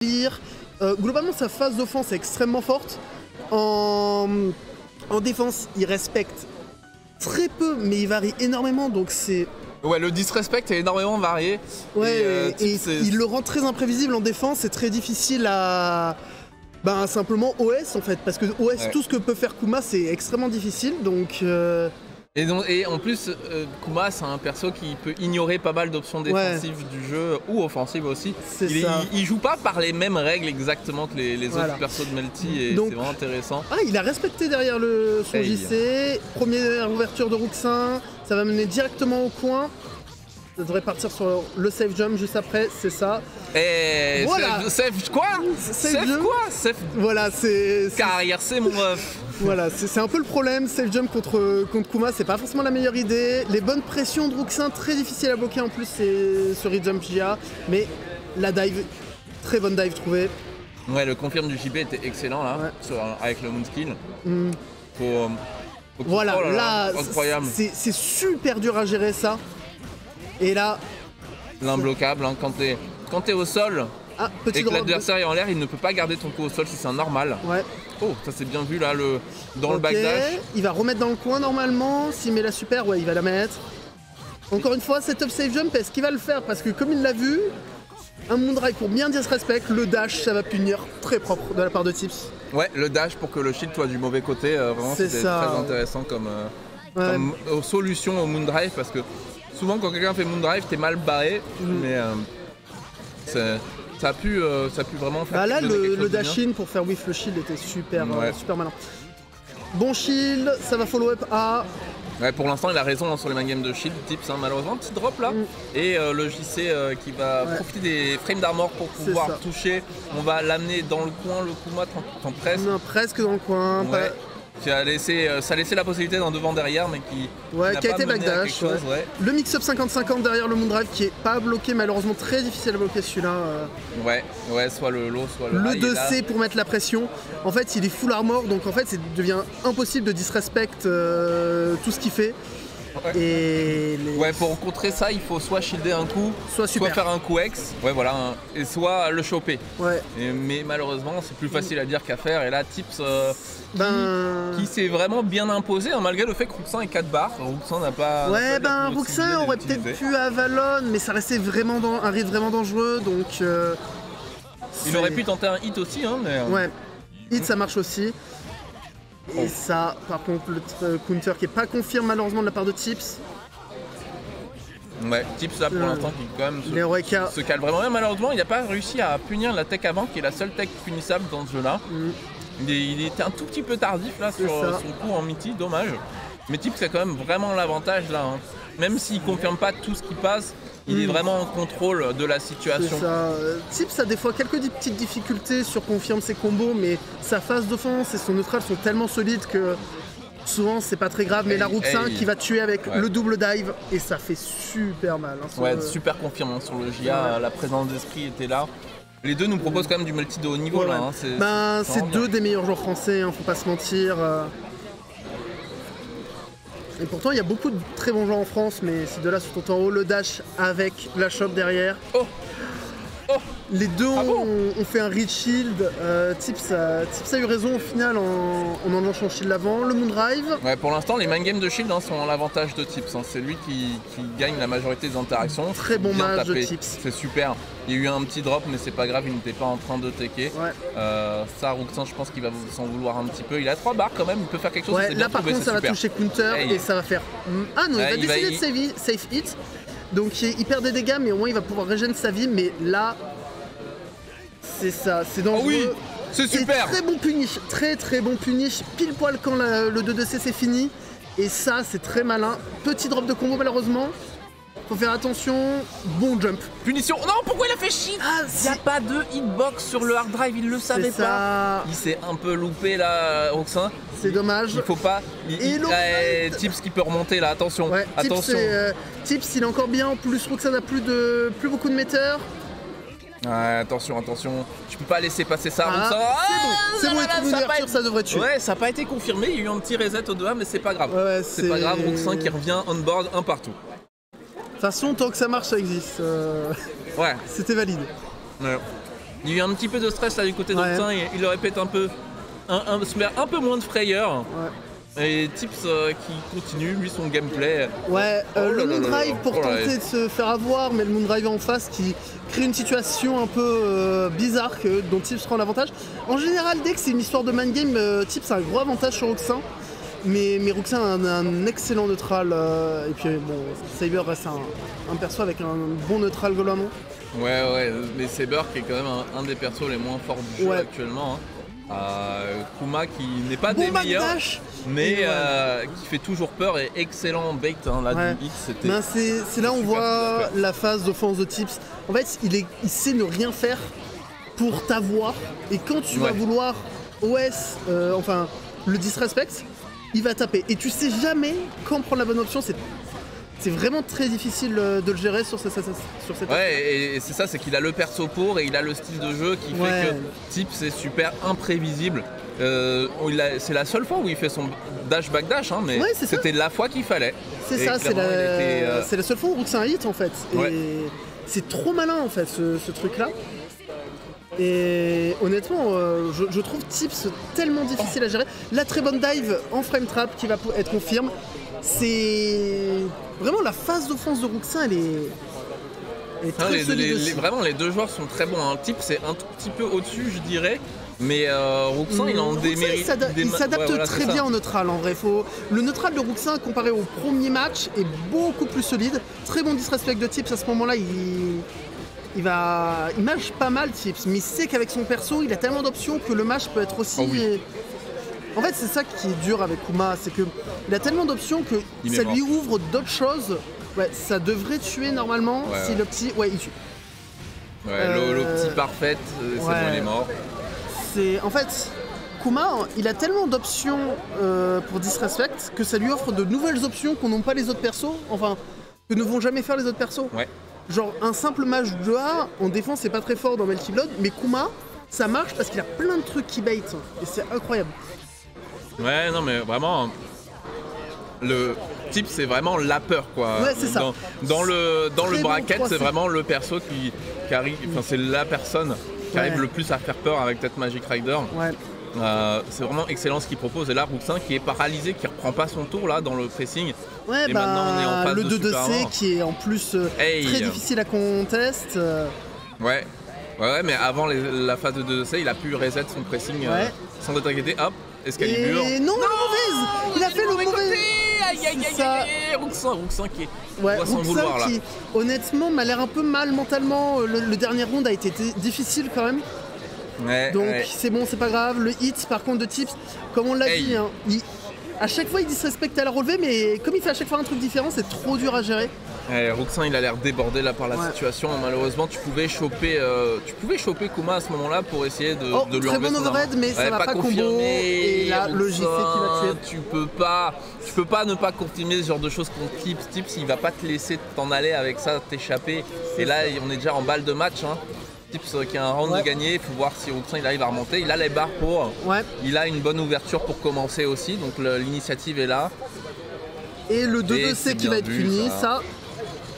Globalement, sa phase d'offense est extrêmement forte. En défense, il respecte très peu, mais il varie énormément, donc c'est... Ouais, le disrespect est énormément varié. Ouais, et il le rend très imprévisible en défense, c'est très difficile à... Ben, simplement OS en fait, parce que OS, ouais. Tout ce que peut faire Kuma, c'est extrêmement difficile, donc... Et en plus, Kuma, c'est un perso qui peut ignorer pas mal d'options défensives du jeu, ou offensives aussi. Il joue pas par les mêmes règles exactement que les autres persos de Melty, et c'est vraiment intéressant. Ah, il a respecté derrière son JC, première ouverture de Ruxin, ça va mener directement au coin. Ça devrait partir sur le safe jump juste après, c'est ça. Et voilà. Safe quoi? Safe quoi? Safe... Voilà, c'est... Carrière, c'est mon ref. Voilà, c'est un peu le problème, safe jump contre Kuma, c'est pas forcément la meilleure idée. Les bonnes pressions de Ruxin, très difficile à bloquer en plus, c'est ce re-jump JA. Mais la dive, très bonne dive trouvée. Ouais, le confirme du JB était excellent là, avec le Moonskill. Voilà, là, c'est super dur à gérer ça. Et là... L'imbloquable, hein, quand t'es au sol et que l'adversaire est en l'air, il ne peut pas garder ton coup au sol si c'est un normal. Ouais. Oh, ça c'est bien vu là, dans le backdash. Il va remettre dans le coin normalement, s'il met la super, ouais, il va la mettre. Encore une fois, setup safe jump, est-ce qu'il va le faire? Parce que comme il l'a vu, un Moondrive pour bien disrespect, le dash, ça va punir très propre de la part de Tips. Ouais, le dash pour que le shield soit du mauvais côté, vraiment c'était très intéressant comme solution au Moondrive, parce que souvent quand quelqu'un fait Moondrive, t'es mal barré, mais ça a pu vraiment faire. Ah là, le dash-in pour faire whiff le shield était super malin. Bon shield, ça va follow up A. Ouais, pour l'instant, il a raison sur les main games de shield, Tips, malheureusement, petit drop là. Et le JC qui va profiter des frames d'armor pour pouvoir toucher. On va l'amener dans le coin, le Kuma, presque dans le coin. Ouais. Ça a laissé la possibilité d'un devant-derrière, mais qui a été backdash. Le mix-up 50-50 derrière le Moondrive qui est pas bloqué, malheureusement très difficile à bloquer celui-là. Ouais, soit le low, soit le high. Le 2C pour mettre la pression. En fait, il est full armor, donc en fait, ça devient impossible de disrespect tout ce qu'il fait. Ouais. Pour contrer ça, il faut soit shielder un coup, soit faire un coup X, et soit le choper. Ouais. Mais malheureusement, c'est plus facile à dire qu'à faire. Et là, Tips qui s'est vraiment bien imposé, hein, malgré le fait que Ruxin est 4 barres. Ruxin n'a pas. Ouais, Ruxin aurait peut-être pu à Valon, mais ça restait vraiment un rythme vraiment dangereux, donc. Il aurait pu tenter un hit aussi, hein, mais. Ouais, hit ça marche aussi. Et ça, par contre, le counter qui n'est pas confirmé malheureusement de la part de Tips. Ouais, Tips là pour l'instant qui quand même se cale vraiment bien. Malheureusement, il n'a pas réussi à punir la tech avant, qui est la seule tech punissable dans ce jeu-là. Il était un tout petit peu tardif là sur son coup en Mitty, dommage. Mais Tips a quand même vraiment l'avantage là. Hein. Même s'il ne confirme pas tout ce qui passe, il est vraiment en contrôle de la situation. Tips a des fois quelques petites difficultés sur confirme ses combos, mais sa phase d'offense et son neutral sont tellement solides que souvent c'est pas très grave. Mais la Ruxin qui va tuer avec le double dive et ça fait super mal. Hein, super confirmant sur le JA, la présence d'esprit était là. Les deux nous proposent quand même du multi de haut niveau là. Hein, c'est deux des meilleurs joueurs français, hein, faut pas se mentir. Et pourtant, il y a beaucoup de très bons joueurs en France, mais ces deux-là sont en haut. Le dash avec la chope derrière. Les deux ont fait un reach shield. Tips a eu raison au final en enlevant son shield avant. Le Moondrive. Ouais, pour l'instant, les main games de shield sont à l'avantage de Tips. Hein. C'est lui qui gagne la majorité des interactions. Très bon match de Tips. C'est super. Il y a eu un petit drop, mais c'est pas grave, il n'était pas en train de tecker. Ça, Ruxin, je pense qu'il va s'en vouloir un petit peu. Il a 3 barres quand même, il peut faire quelque chose. Là, par contre, ça va toucher counter et ça va faire. Ah non, il va décider de safe hit. Donc, il perd des dégâts, mais au moins, il va pouvoir régénérer sa vie. Mais là. C'est ça, c'est dangereux. Oh oui, c'est super. Et très bon punish, très bon punish, pile poil quand le 2-2C c'est fini. Et ça, c'est très malin. Petit drop de combo malheureusement. Faut faire attention. Bon jump. Punition. Non, pourquoi il a fait shit? Il n'y a pas de hitbox sur le hard drive, il le savait pas. Il s'est un peu loupé là, Ruxin. C'est dommage. Il faut pas. Tips qui peut remonter là, attention. Attention. Tips, il est encore bien. En plus, Ruxin n'a plus beaucoup de metteurs. Ouais, attention, tu peux pas laisser passer ça. C'est bon, ça devrait tuer. Ouais, ça n'a pas été confirmé, il y a eu un petit reset au 2A, mais c'est pas grave. C'est pas grave, Ruxin qui revient on board un partout. De toute façon, tant que ça marche, ça existe. C'était valide. Ouais. Il y a eu un petit peu de stress là du côté de Roxin, il aurait peut-être un peu moins de frayeur. Et Tips qui continue, lui, son gameplay. Le Moondrive pour tenter de se faire avoir, mais le Moondrive en face qui crée une situation un peu bizarre dont Tips prend l'avantage. En général, dès que c'est une histoire de mind game, Tips a un gros avantage sur Roxin. Mais Roxin a un excellent neutral. Et puis bon, Saber reste un perso avec un bon neutral globalement. Mais Saber qui est quand même un des persos les moins forts du jeu actuellement. Kuma qui n'est pas des meilleurs, mais qui fait toujours peur et excellent bait là du hit. C'est là où on voit la phase d'offense de Tips. En fait, il sait ne rien faire pour t'avoir, et quand tu vas vouloir OS, le disrespect, il va taper. Et tu sais jamais quand prendre la bonne option. C'est vraiment très difficile de le gérer sur cette et c'est ça, c'est qu'il a le perso pour et il a le style de jeu qui fait que Tips est super imprévisible. C'est la seule fois où il fait son dash back dash, mais c'était la fois qu'il fallait. C'est ça, c'est la seule fois où c'est un hit en fait. Et c'est trop malin en fait ce truc là. Et honnêtement, je trouve Tips tellement difficile à gérer. La très bonne dive en frame trap qui va être confirme. C'est vraiment la phase d'offense de Roxin, elle est très solide aussi. Vraiment, les deux joueurs sont très bons. Tips c'est un tout petit peu au-dessus, je dirais. Mais Roxin, il en démérite. Il s'adapte très bien en neutral en vrai. Le neutral de Roxin comparé au premier match est beaucoup plus solide. Très bon disrespect de Tips à ce moment-là. Il mâche pas mal Tips, mais il sait qu'avec son perso, il a tellement d'options que le match peut être aussi. En fait, c'est ça qui est dur avec Kuma, c'est qu'il a tellement d'options que ça lui ouvre d'autres choses. Ça devrait tuer normalement si le petit. Il tue. Le petit parfait, c'est bon, il est mort. En fait, Kuma, il a tellement d'options pour disrespect que ça lui offre de nouvelles options qu'on n'ont pas les autres persos, que ne vont jamais faire les autres persos. Genre, un simple mage de A en défense, c'est pas très fort dans Melty Blood, mais Kuma, ça marche parce qu'il a plein de trucs qui bait, et c'est incroyable. Non mais vraiment, le type c'est vraiment la peur quoi. C'est ça. Dans le bracket, c'est vraiment le perso qui arrive, c'est la personne qui arrive le plus à faire peur avec peut-être Magic Rider. C'est vraiment excellent ce qu'il propose. Et là, Roxin qui est paralysé, qui reprend pas son tour là dans le pressing. Et maintenant on est en phase le de 2-2-C qui est en plus très difficile à contest. Mais avant la phase de 2-2-C, il a pu reset son pressing sans être inquiété. Hop, Excalibur. Et non, la mauvaise. Il a fait le mauvais. Roxin qui est sans vouloir là. Qui, honnêtement, m'a l'air un peu mal mentalement. Le dernier round a été difficile quand même. Donc c'est bon, c'est pas grave. Le hit par contre de Tips, comme on l'a dit, à chaque fois il disrespecte à la relevée, mais comme il fait à chaque fois un truc différent, c'est trop dur à gérer. Roxin il a l'air débordé là par la situation. Malheureusement tu pouvais choper Kuma à ce moment là pour essayer de lui enlever très bon overhead, mais ça va pas combo. Et là le JC qui va tuer. Tu peux pas ne pas confirmer ce genre de choses contre Tips. Tips il va pas te laisser t'en aller avec ça, t'échapper. Et là on est déjà en balle de match. Tips qui a un round de gagné, il faut voir si Roxin il arrive à remonter. Il a les barres pour. Il a une bonne ouverture pour commencer aussi, donc l'initiative est là. Et le 2-2-C qui va être puni, ça.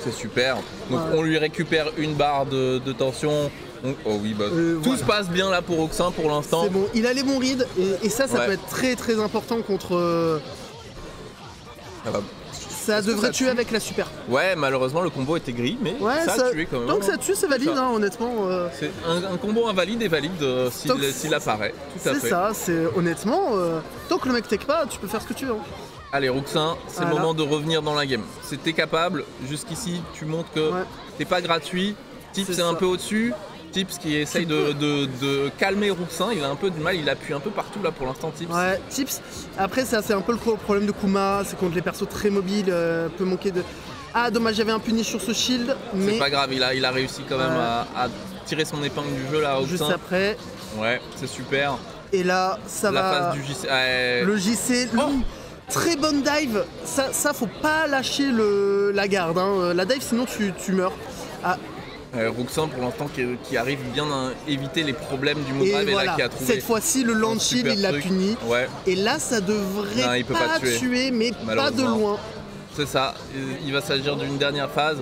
C'est super. Donc on lui récupère une barre de tension. Tout se passe bien là pour Roxin pour l'instant. C'est bon, il a les bons rides et ça peut être très très important contre. Ça devrait tuer avec la super. Malheureusement le combo était gris, mais ça a tué quand même. Donc ça tue, c'est valide, honnêtement. C'est un combo invalide et valide s'il apparaît. Tout à fait. C'est ça, c'est honnêtement. Tant que le mec take pas, tu peux faire ce que tu veux. Allez Roxin, c'est le moment de revenir dans la game. T'es capable, jusqu'ici tu montres que t'es pas gratuit. Tips c'est un peu au-dessus. Tips qui essaye de calmer Roxin, il a un peu du mal, il appuie un peu partout là pour l'instant Tips. Tips, après c'est un peu le problème de Kuma, c'est contre les persos très mobiles, peut manquer de... Ah dommage, j'avais un punish sur ce shield, mais... C'est pas grave, il a réussi quand même à tirer son épingle du jeu là Roxin. Juste après. C'est super. Et là, ça va... La phase du JC... Le JC... Très bonne dive, ça faut pas lâcher la garde, la dive sinon tu meurs. Roxin pour l'instant qui arrive bien à éviter les problèmes du Moondrive et là qui a trouvé. Cette fois-ci le land shield il l'a puni. Et là ça devrait pas tuer mais pas de loin. C'est ça, il va s'agir d'une dernière phase.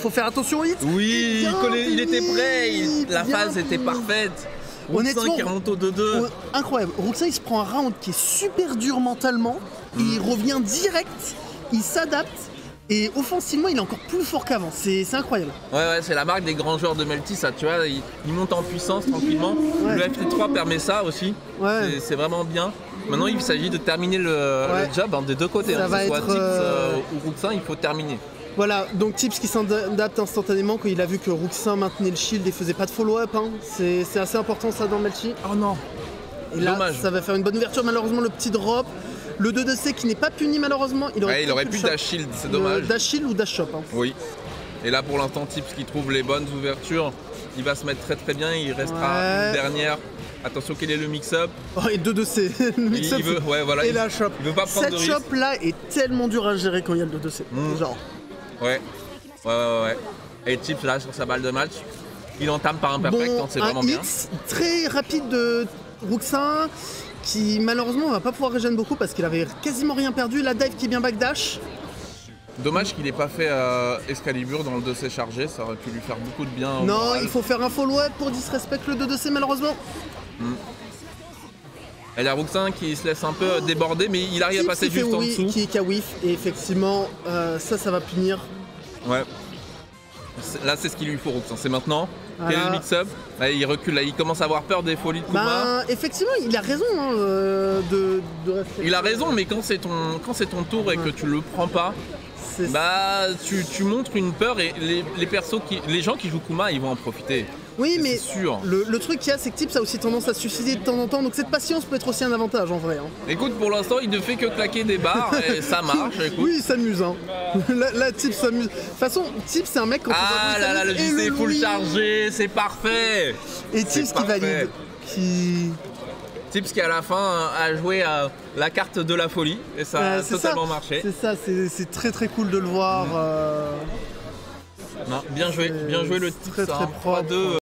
faut faire attention au hit. Oui, il était prêt, la phase était parfaite. Honnêtement, qui remonte au 2-2. Incroyable. Rooksin, il se prend un round qui est super dur mentalement. Il revient direct, il s'adapte. Et offensivement, il est encore plus fort qu'avant. C'est incroyable. Ouais, c'est la marque des grands joueurs de Melty, ça, tu vois. Il monte en puissance tranquillement. Ouais. Le FT3 permet ça aussi. Ouais. C'est vraiment bien. Maintenant, il s'agit de terminer le job des deux côtés. Ça va soit être, Tips ou Rooksin, il faut terminer. Voilà, donc Tips qui s'adapte instantanément quand il a vu que Rooksin maintenait le shield et faisait pas de follow-up. Hein. C'est assez important ça dans le Melty. Oh non. Et là, dommage. Ça va faire une bonne ouverture. Malheureusement, le petit drop. Le 2-2-C qui n'est pas puni malheureusement. Il aurait pu dash shield, c'est dommage. Dash shield ou dash shop. Hein. Oui. Et là pour l'instant, Tips qui trouve les bonnes ouvertures. Il va se mettre très très bien. Il restera une dernière. Attention, quel est le mix-up? Et 2-2-C. Le mix-up voilà, et la shop. Il veut pas prendre Cette shop là est tellement dure à gérer quand il y a le 2-2-C. Genre. Ouais. Et Tips là sur sa balle de match, il entame par un perfect, c'est vraiment bien. Très rapide de Rooksin qui malheureusement va pas pouvoir régénérer beaucoup parce qu'il avait quasiment rien perdu. La dive qui est bien backdash. Dommage qu'il n'ait pas fait Excalibur dans le 2C chargé, ça aurait pu lui faire beaucoup de bien. Non, il faut faire un follow-up pour disrespect le 2-2-C malheureusement. Et il y a Rooksin qui se laisse un peu déborder, mais il arrive à passer juste en dessous. Qui a whiff, et effectivement, ça va punir. Ouais. Là, c'est ce qu'il lui faut, Rooksin. C'est maintenant. Quel est le mix-up? Il recule, là, il commence à avoir peur des folies de Kuma. Effectivement, il a raison de rester. Il a raison, mais quand c'est ton tour et que tu le prends pas, tu montres une peur et les gens qui jouent Kuma, ils vont en profiter. Oui, mais le truc qu'il y a, c'est que Tips a aussi tendance à se suicider de temps en temps, donc cette patience peut être aussi un avantage en vrai. Hein. Écoute, pour l'instant, il ne fait que claquer des barres et ça marche. Écoute. Oui, il s'amuse. Hein. Là, Tips s'amuse. De toute façon, Tips, c'est un mec quand on là, le JC full chargé, c'est parfait. Et Tips qui valide. Tips qui à la fin a joué à la carte de la folie et ça a totalement marché. C'est ça, c'est très très cool de le voir. Non, bien joué le Tips. Très propre. 3-2.